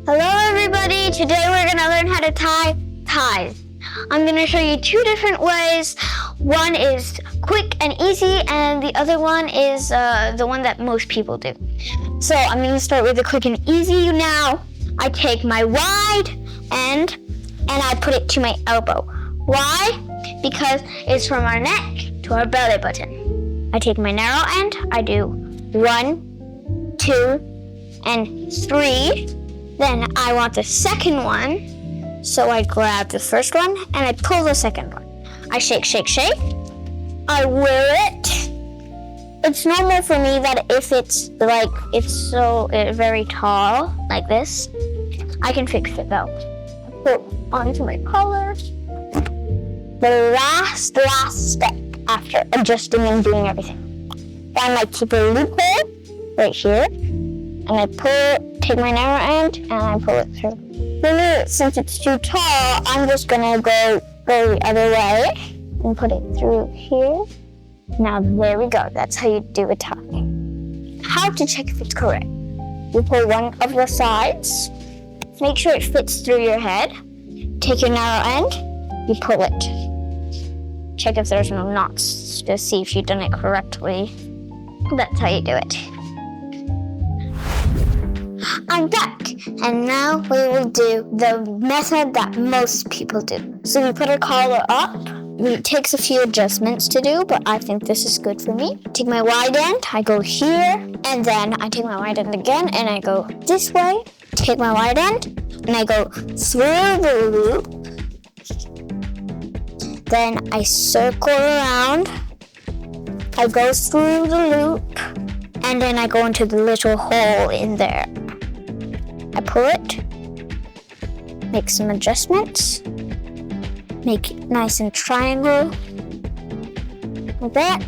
Hello everybody, today we're gonna learn how to tie ties. I'm gonna show you two different ways. One is quick and easy and the other one is the one that most people do. So I'm gonna start with the quick and easy now. I take my wide end and I put it to my elbow. Why? Because it's from our neck to our belly button. I take my narrow end, I do 1, 2, and 3. Then I want the second one, so I grab the first one and I pull the second one. I shake, shake, shake. I wear it. It's normal for me that if it's so very tall, like this, I can fix it though. I put onto my collar. The last step after adjusting and doing everything. Then I keep a loophole right here, and I take my narrow end and I pull it through. Then, since it's too tall, I'm just gonna go the other way and put it through here. Now there we go. That's how you do a tie. How to check if it's correct? You pull one of the sides, make sure it fits through your head. Take your narrow end, you pull it. Check if there's no knots to see if you've done it correctly. That's how you do it. I'm back, and now we will do the method that most people do. So we put our collar up. It takes a few adjustments to do, but I think this is good for me. Take my wide end, I go here, and then I take my wide end again, and I go this way. Take my wide end, and I go through the loop. Then I circle around. I go through the loop, and then I go into the little hole in there. I pull it, make some adjustments, make it nice and triangle, like that,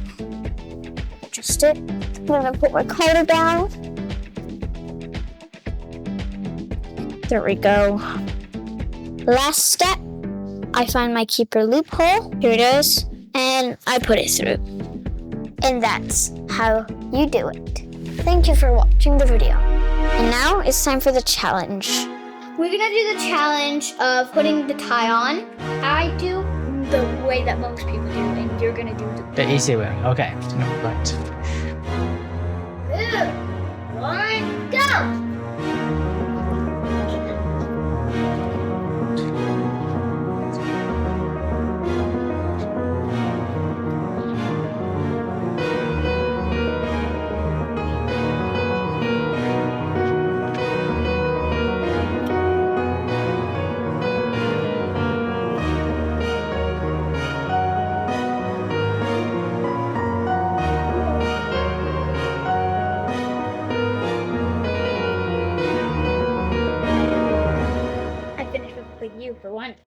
adjust it. I'm gonna put my collar down. There we go. Last step, I find my keeper loophole, here it is, and I put it through. And that's how you do it. Thank you for watching the video. And now it's time for the challenge. We're gonna do the challenge of putting the tie on. I do the way that most people do, and you're gonna do The easy way. Okay. No, right. 2, 1, go! I finished with you for one.